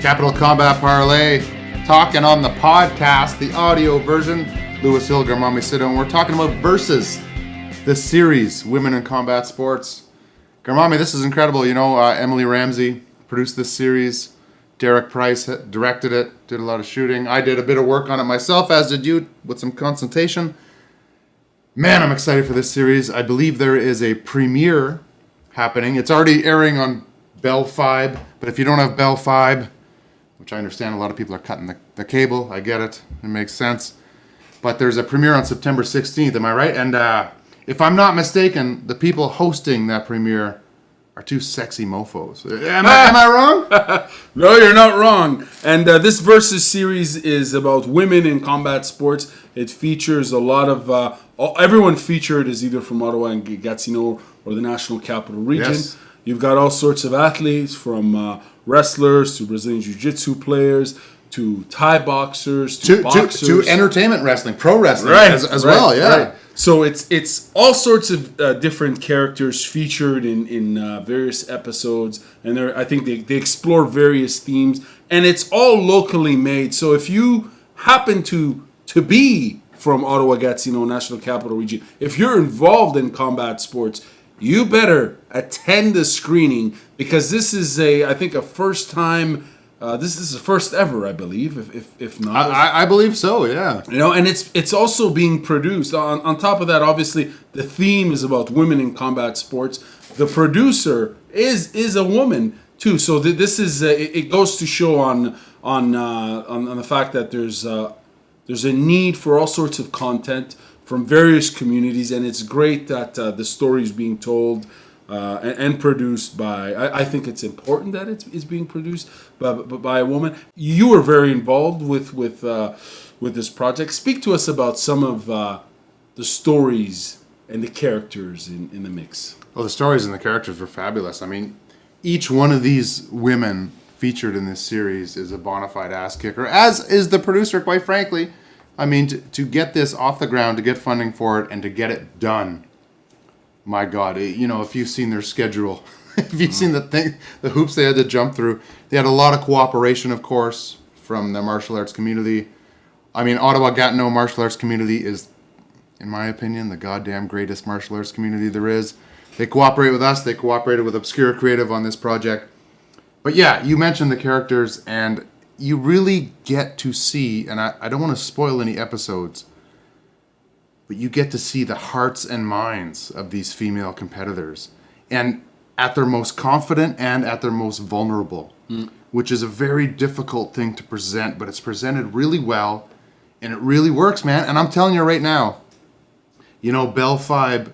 Capital Combat Parley, talking on the podcast, the audio version. Lewis Hill, Garmamie, sit down. We're talking about Versus, the series, Women in Combat Sports. Garmamie, this is incredible. You know, Emily Ramsey produced this series. Derek Price directed it, did a lot of shooting. I did a bit of work on it myself, as did you, with some consultation. Man, I'm excited for this series. I believe there is a premiere happening. It's already airing on Bell 5, but if you don't have Bell 5, which I understand a lot of people are cutting the cable, I get it, it makes sense. But there's a premiere on September 16th, am I right? And if I'm not mistaken, the people hosting that premiere are two sexy mofos. Am I wrong? No, you're not wrong. And this Versus series is about women in combat sports. It features a lot of... everyone featured is either from Ottawa-Gatineau or the National Capital Region. Yes. You've got all sorts of athletes, from wrestlers to Brazilian Jiu-Jitsu players to Thai boxers to boxers. To entertainment wrestling, pro wrestling as well, yeah. Right. So it's all sorts of different characters featured in various episodes, and I think they explore various themes, and it's all locally made. So if you happen to be from Ottawa-Gatineau, National Capital Region, if you're involved in combat sports, you better attend the screening, because this is I think a first time. This is the first ever, I believe, if not. I believe so, yeah. You know, and it's also being produced. On top of that, obviously, the theme is about women in combat sports. The producer is a woman too. So this is it goes to show on the fact that there's a need for all sorts of content from various communities, and it's great that the story is being told and produced by. I think it's important that it's being produced by a woman. You were very involved with this project. Speak to us about some of the stories and the characters in the mix. Well, the stories and the characters were fabulous. I mean, each one of these women featured in this series is a bona fide ass kicker, as is the producer, quite frankly. I mean, to get this off the ground, to get funding for it, and to get it done, my God, you know, if you've seen their schedule, if you've seen the hoops they had to jump through, they had a lot of cooperation, of course, from the martial arts community. I mean, Ottawa-Gatineau martial arts community is, in my opinion, the goddamn greatest martial arts community there is. They cooperate with us. They cooperated with Obscura Creative on this project. But yeah, you mentioned the characters, and you really get to see, and I don't want to spoil any episodes, but you get to see the hearts and minds of these female competitors, and at their most confident and at their most vulnerable, which is a very difficult thing to present, but it's presented really well, and it really works, man. And I'm telling you right now, you know, Bell 5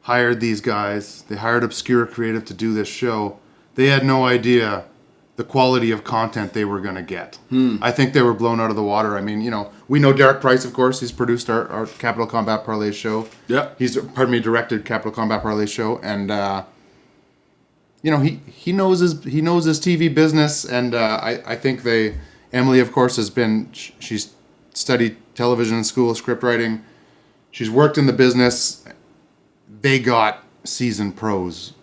hired these guys. They hired Obscura Creative to do this show. They had no idea the quality of content they were going to get. I think they were blown out of the water. I mean, you know, we know Derek Price, of course. He's produced our Capital Combat Parley show. Yeah. He's, directed Capital Combat Parley show. And, you know, he knows his TV business. And I think Emily, of course, she's studied television in school, script writing. She's worked in the business. They got seasoned pros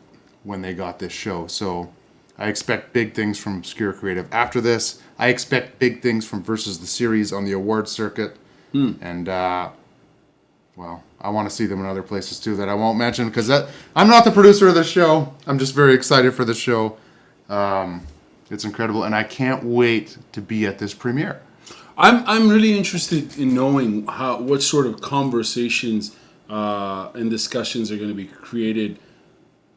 when they got this show. So I expect big things from Obscura Creative after this. I expect big things from Versus the series on the awards circuit. And, well, I want to see them in other places too that I won't mention, because I'm not the producer of the show. I'm just very excited for the show. It's incredible, and I can't wait to be at this premiere. I'm really interested in knowing what sort of conversations and discussions are going to be created,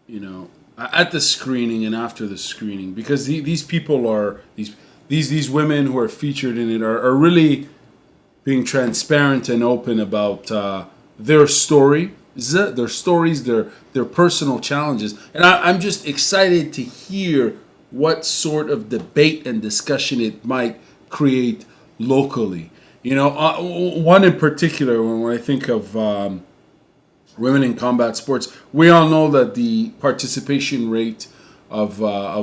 you know, at the screening and after the screening, because these people are these women who are featured in it are really being transparent and open about their stories, their personal challenges, and I'm just excited to hear what sort of debate and discussion it might create locally. You know, one in particular, when I think of women in combat sports, we all know that the participation rate of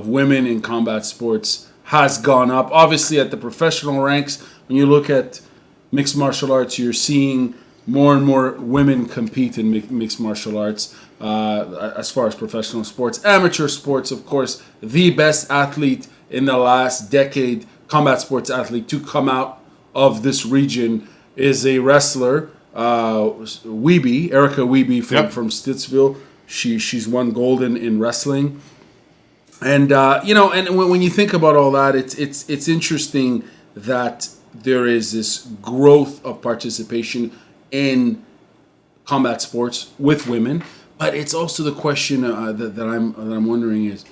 women in combat sports has gone up. Obviously, at the professional ranks, when you look at mixed martial arts, you're seeing more and more women compete in mixed martial arts. As far as professional sports, amateur sports, of course, the best athlete in the last decade combat sports athlete to come out of this region is a wrestler, Wiebe, Erica Wiebe from Stittsville. She's won gold in wrestling. And and when you think about all that, it's interesting that there is this growth of participation in combat sports with women, but it's also the question that I'm wondering is,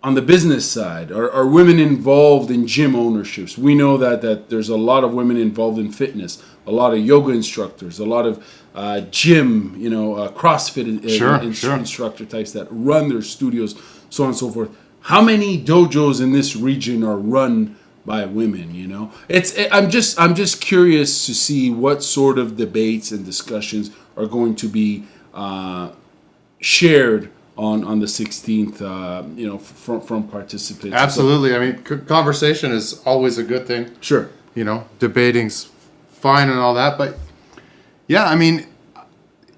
on the business side, are women involved in gym ownerships? We know that there's a lot of women involved in fitness, a lot of yoga instructors, a lot of gym, CrossFit instructor types that run their studios, so on and so forth. How many dojos in this region are run by women? I'm just curious to see what sort of debates and discussions are going to be shared on the 16th, from participants. Absolutely. I mean, conversation is always a good thing. Sure. Debating's fine and all that, but yeah, I mean,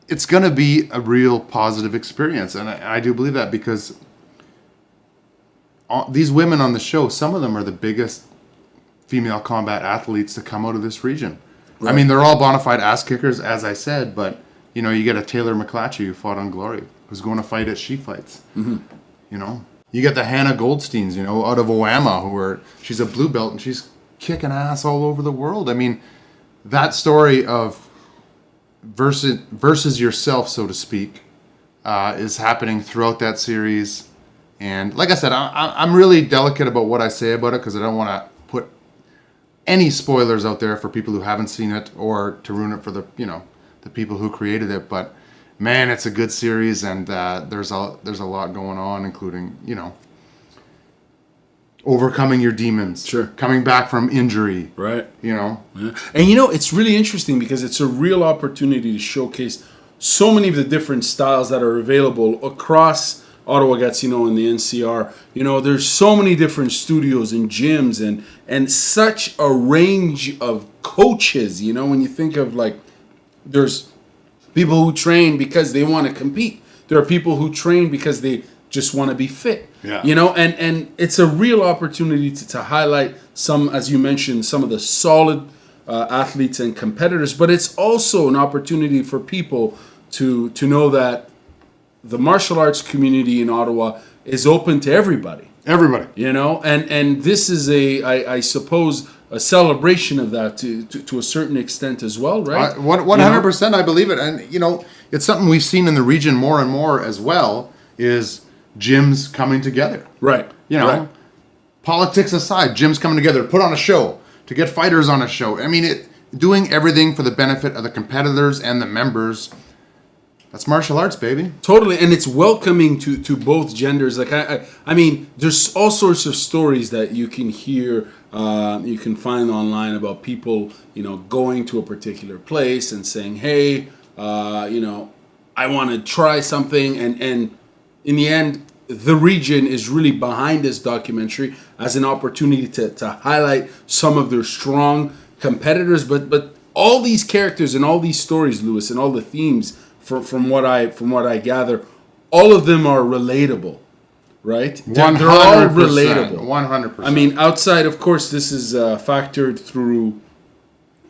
it's going to be a real positive experience, and I do believe that, because these women on the show, some of them are the biggest female combat athletes to come out of this region. Right. I mean, they're all bona fide ass kickers, as I said, but you get a Taylor McClatchy who fought on Glory, who's going to fight as she fights. Mm-hmm. You get the Hannah Goldsteins, out of Owama, she's a blue belt and she's kicking ass all over the world. I mean, that story of versus yourself, so to speak, is happening throughout that series. And like I said, I'm really delicate about what I say about it, because I don't want to put any spoilers out there for people who haven't seen it, or to ruin it for the people who created it. But man, it's a good series, and there's a lot going on, including overcoming your demons, sure, coming back from injury, right? Yeah. And it's really interesting, because it's a real opportunity to showcase so many of the different styles that are available across Ottawa-Gatineau and the NCR. There's so many different studios and gyms, and such a range of coaches. When you think of, there's people who train because they want to compete. There are people who train because they just want to be fit. Yeah. And it's a real opportunity to highlight some, as you mentioned, some of the solid athletes and competitors, but it's also an opportunity for people to know that the martial arts community in Ottawa is open to everybody. Everybody. And this is I suppose, a celebration of that to a certain extent as well, right? 100%, I believe it. And, it's something we've seen in the region more and more as well, is gyms coming together. Right. Right. Politics aside, gyms coming together to put on a show, to get fighters on a show. I mean, doing everything for the benefit of the competitors and the members. That's martial arts, baby. Totally, and it's welcoming to both genders. I mean, there's all sorts of stories that you can hear, you can find online about people, going to a particular place and saying, "Hey, I want to try something," and in the end, the region is really behind this documentary as an opportunity to highlight some of their strong competitors, but all these characters and all these stories, Lewis, and all the themes. From what I gather, all of them are relatable, right? They're all relatable. 100%. I mean, outside, of course, this is factored through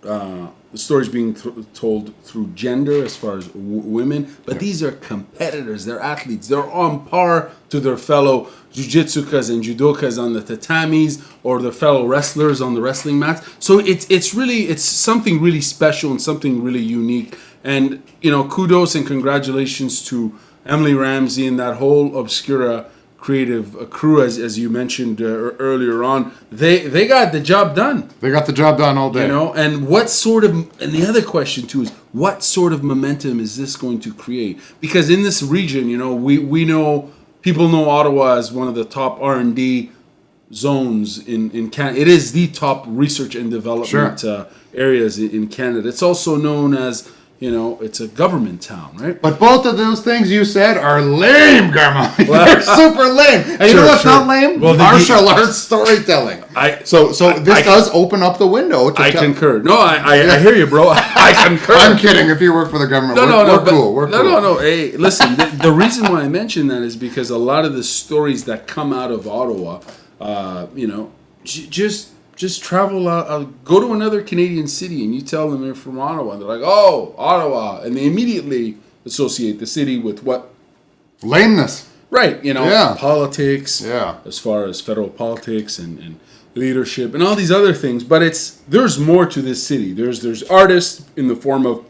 the stories being told through gender as far as women, but these are competitors. They're athletes. They're on par to their fellow jiu-jitsukas and judokas on the tatamis, or their fellow wrestlers on the wrestling mats. So it's something really special and something really unique. And, kudos and congratulations to Emily Ramsey and that whole Obscura Creative crew, as you mentioned earlier on. They got the job done. They got the job done all day. And and the other question too is, what sort of momentum is this going to create? Because in this region, we know, people know Ottawa as one of the top R&D zones in Canada. It is the top research and development areas in Canada. It's also known as, it's a government town, right? But both of those things you said are lame, Garmamie. They're super lame. And you know what's not lame? Well, martial arts storytelling. So this does open up the window. I concur. No, I hear you, bro. I concur. I'm kidding. If you work for the government, we're cool. We're cool. No. Hey, listen, the reason why I mention that is because a lot of the stories that come out of Ottawa, You know, just travel out, go to another Canadian city, and you tell them you're from Ottawa, and they're like, "Oh, Ottawa," and they immediately associate the city with what? Lameness. Right, you know, Yeah. politics, Yeah. as far as federal politics and leadership and all these other things. But there's more to this city. There's artists in the form of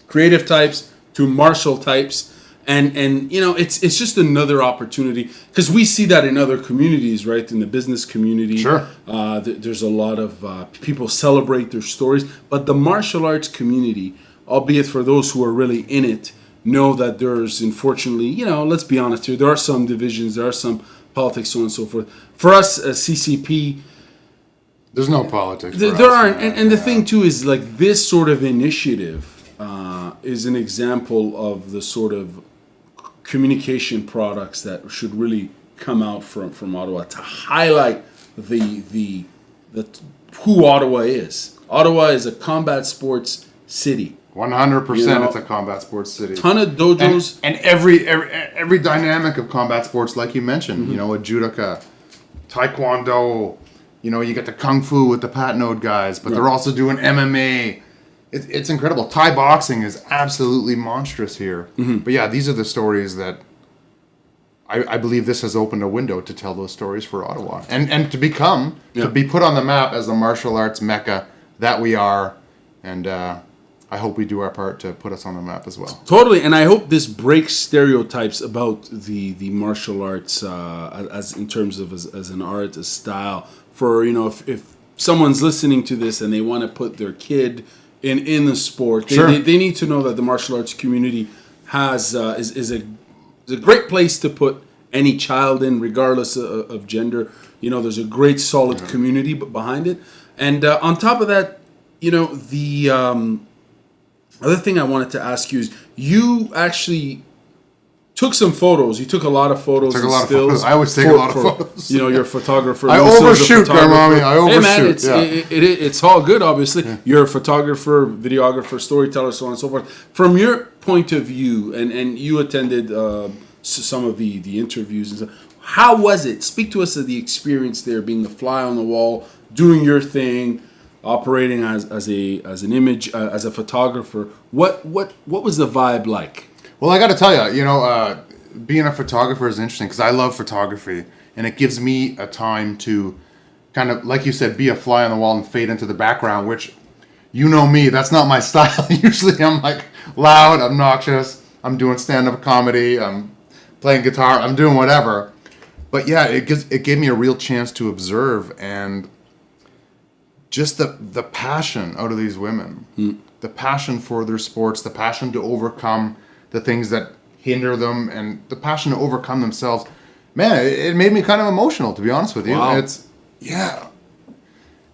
creative types to martial types, and you know, it's just another opportunity, because we see that in other communities, right? In the business community, Sure. There's a lot of people celebrate their stories, but the martial arts community, albeit for those who are really in it, know that there's, unfortunately, you know, let's be honest here, there are some divisions, there are some politics, so on and so forth. For us, CCP, There's no politics. there aren't, and the thing too is, like, this sort of initiative is an example of the sort of communication products that should really come out from Ottawa to highlight the who Ottawa is. Ottawa is a combat sports city. 100%. You know, It's a combat sports city. Ton of dojos. And every dynamic of combat sports, like you mentioned, you know, a judoka, taekwondo, you know, you get the kung fu with the Patnode guys, but they're also doing MMA. It's incredible. Thai boxing is absolutely monstrous here. But yeah, these are the stories that I believe this has opened a window to tell those stories for Ottawa. And to become, to be put on the map as the martial arts mecca that we are. And I hope we do our part to put us on the map as well. Totally, and I hope this breaks stereotypes about the martial arts as in terms of as an art, as style. For, you know, if someone's listening to this and they want to put their kid in the sport, they need to know that the martial arts community is a great place to put any child in, regardless of gender. You know, there's a great solid community behind it, and on top of that, you know, the other thing I wanted to ask you is, you actually took some photos. You took a lot of photos. Took a and lot of stills photos. I always take a lot of photos. You know, you're a photographer. I Melissa's a overshoot, photographer. Garmamie. I overshoot. Hey man, it's all good. Obviously, you're a photographer, videographer, storyteller, so on and so forth. From your point of view, and you attended some of the interviews and stuff. How was it? Speak to us of the experience there, being the fly on the wall, doing your thing, operating as an image, as a photographer. What was the vibe like? Well, I got to tell you, you know, being a photographer is interesting because I love photography, and it gives me a time to kind of, like you said, be a fly on the wall and fade into the background, which, you know me, that's not my style. Usually I'm like loud, obnoxious, I'm doing stand-up comedy, I'm playing guitar, I'm doing whatever. But yeah, it gave me a real chance to observe, and just the passion out of these women, the passion for their sports, the passion to overcome the things that hinder them, and the passion to overcome themselves. Man, it made me kind of emotional, to be honest with you. Wow.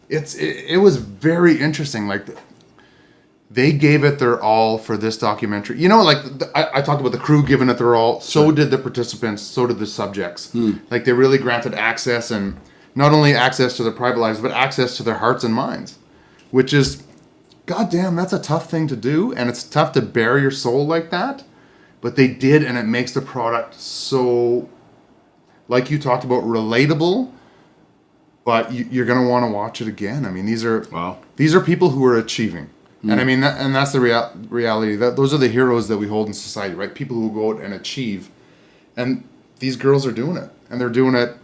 It was very interesting. Like, they gave it their all for this documentary. You know, like, I talked about the crew giving it their all. So did the participants. So did the subjects. Like, they really granted access, and not only access to their private lives, but access to their hearts and minds, which is, goddamn, that's a tough thing to do, and it's tough to bare your soul like that. But they did, and it makes the product so, like you talked about, relatable. But you're going to want to watch it again. I mean, these are people who are achieving, and I mean, and that's the reality. That those are the heroes that we hold in society, right? People who go out and achieve, and these girls are doing it, and they're doing it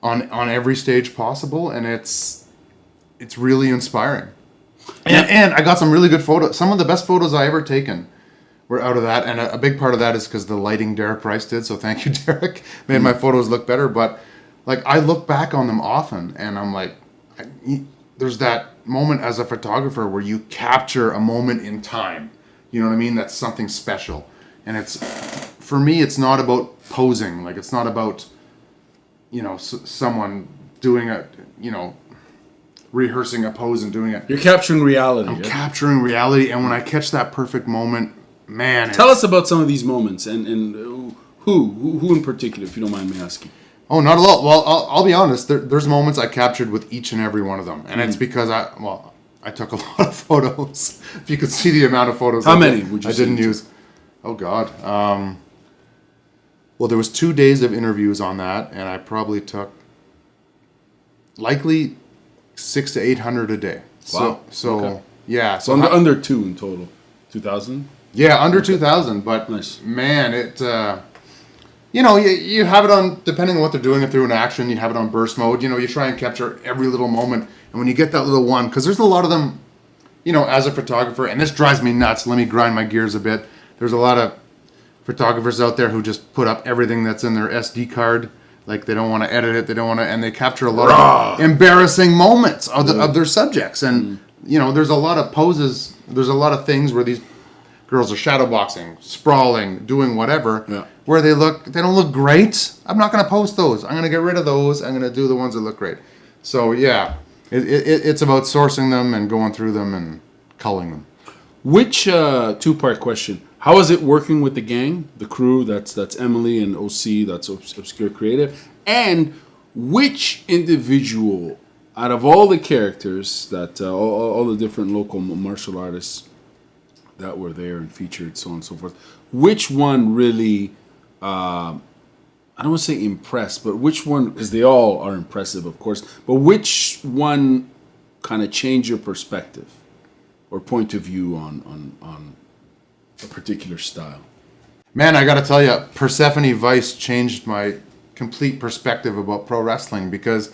on every stage possible, and it's really inspiring. And I got some really good photos. Some of the best photos I ever taken were out of that, and a big part of that is because the lighting Derek Price did, so thank you, Derek. Made my photos look better, but like, I look back on them often, and I'm like, there's that moment as a photographer where you capture a moment in time, you know what I mean? That's something special, and it's, for me, it's not about posing, like, it's not about, you know, someone doing a, you know, rehearsing a pose and doing it. You're capturing reality. I'm capturing reality, and when I catch that perfect moment, man. Tell us about some of these moments, and who in particular, if you don't mind me asking. Oh, not a lot. Well, I'll be honest. There's moments I captured with each and every one of them, and it's because I took a lot of photos. If you could see the amount of photos. How many would you say? I didn't use. Oh God. Well, there was 2 days of interviews on that, and I probably took likely 600 to 800 a day. Wow. So Okay. yeah. So under 2 in total. 2,000? Yeah, under 2,000. But Nice. man, it you have it on, depending on what they're doing. If they're in action, you have it on burst mode. You try and capture every little moment. And when you get that little one, because there's a lot of them, as a photographer, and this drives me nuts. Let me grind my gears a bit. There's a lot of photographers out there who just put up everything that's in their SD card. Like, they don't want to edit it. They don't want to, and they capture a lot of embarrassing moments of their subjects. And, there's a lot of poses. There's a lot of things where these girls are shadow boxing, sprawling, doing whatever, where they don't look great. I'm not going to post those. I'm going to get rid of those. I'm going to do the ones that look great. So, yeah, it's about sourcing them and going through them and culling them. Which, two-part question. How is it working with the gang, the crew? That's Emily and OC, that's Obscura Creative. And which individual, out of all the characters, that all the different local martial artists that were there and featured, so on and so forth, which one really, I don't want to say impressed, but which one, because they all are impressive, of course, but which one kind of changed your perspective or point of view on a particular style? Man, I got to tell you, Persephone Vice changed my complete perspective about pro wrestling, because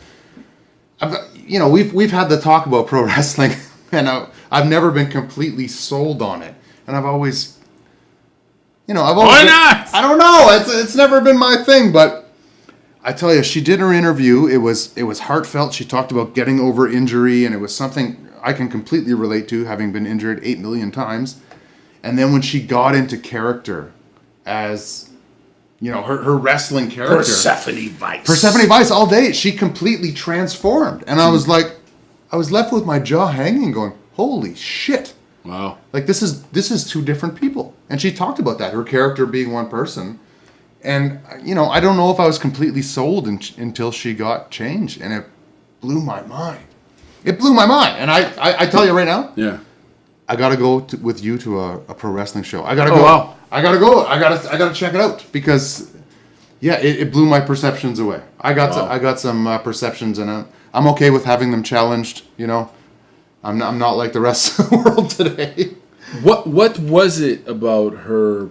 we've had the talk about pro wrestling, and I've never been completely sold on it, and I've always why not? I don't know. It's never been my thing, but I tell you, she did her interview. It was heartfelt. She talked about getting over injury, and it was something I can completely relate to, having been injured 8 million times. And then when she got into character as, her wrestling character. Persephone Vice all day. She completely transformed. And I was left with my jaw hanging going, holy shit. Wow. Like, this is two different people. And she talked about that, her character being one person. And, I don't know if I was completely sold until she got changed. And it blew my mind. It blew my mind. And I tell you right now. Yeah. I gotta go with you to a pro wrestling show. I gotta go. Wow. I gotta go. I gotta check it out, because, yeah, it blew my perceptions away. I got some perceptions, and I'm okay with having them challenged. I'm not like the rest of the world today. What was it about her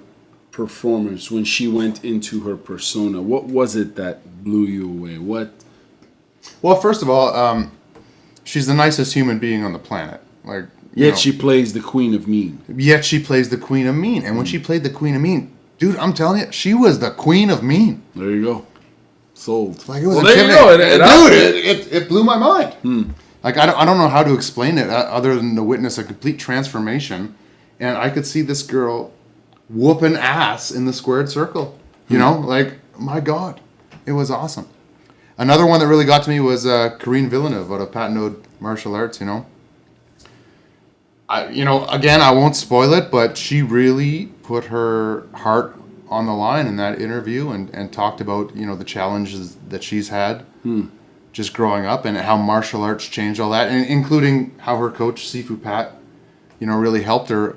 performance when she went into her persona? What was it that blew you away? Well, first of all, she's the nicest human being on the planet. Like. Yet she plays the Queen of Mean. And when she played the Queen of Mean, dude, I'm telling you, she was the Queen of Mean. There you go. Sold. Like, it was there you go. It blew my mind. Like, I don't know how to explain it other than to witness a complete transformation. And I could see this girl whooping ass in the squared circle. Like, my God, it was awesome. Another one that really got to me was Corinne Villeneuve out of Patenaude Martial Arts, Again, I won't spoil it, but she really put her heart on the line in that interview and talked about, the challenges that she's had just growing up, and how martial arts changed all that, and including how her coach, Sifu Pat, really helped her.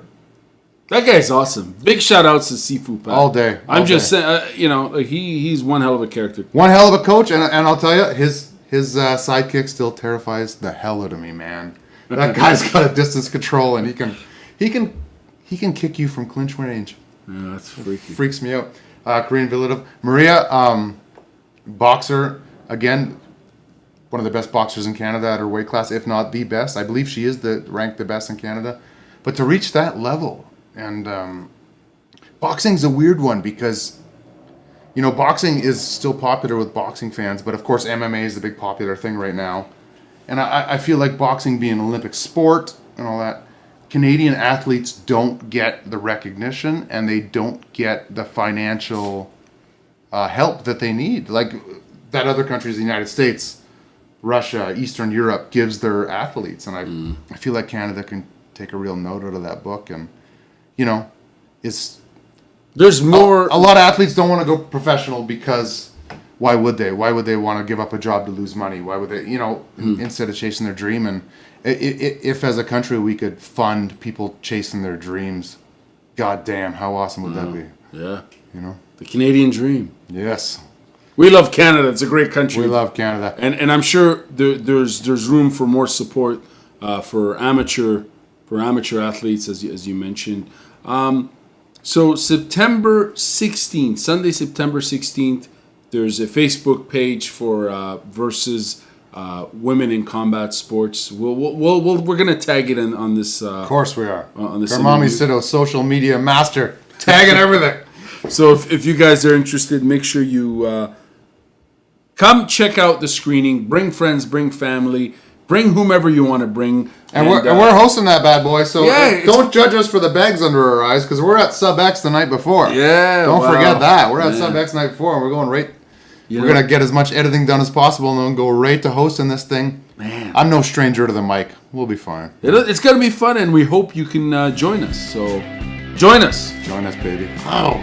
That guy's awesome. Big shout outs to Sifu Pat. All day. I'm just saying, he's one hell of a character. One hell of a coach, and I'll tell you, his sidekick still terrifies the hell out of me, man. That guy's got a distance control, and he can kick you from clinch range. Yeah, that's freaky. Freaks me out. Corinne Villeneuve. Maria, boxer, again, one of the best boxers in Canada at her weight class, if not the best. I believe she is ranked the best in Canada. But to reach that level, and boxing's a weird one, because boxing is still popular with boxing fans, but of course MMA is the big popular thing right now. And I feel like boxing being an Olympic sport and all that, Canadian athletes don't get the recognition, and they don't get the financial help that they need. Like that other countries, the United States, Russia, Eastern Europe, gives their athletes. And I feel like Canada can take a real note out of that book. And, there's more. A lot of athletes don't want to go professional, because why would they? Why would they want to give up a job to lose money? Why would they, instead of chasing their dream? And if as a country we could fund people chasing their dreams, God damn, how awesome would that be? Yeah. The Canadian dream. Yes. We love Canada. It's a great country. We love Canada. And I'm sure there's room for more support for amateur athletes, as you mentioned. So September 16th, Sunday, September 16th, there's a Facebook page for versus women in combat sports. We're gonna tag it on this. Of course we are. On this Garmamie Sido, social media master, tagging everything. So if you guys are interested, make sure you come check out the screening. Bring friends, bring family, bring whomever you want to bring. And we're hosting that bad boy, so don't judge us for the bags under our eyes, because we're at Sub X the night before. Yeah, don't forget that. We're at Sub X the night before, and we're going right. We're gonna get as much editing done as possible, and then go right to hosting this thing. Man, I'm no stranger to the mic. We'll be fine. It's gonna be fun, and we hope you can join us. So, join us. Join us, baby. Oh.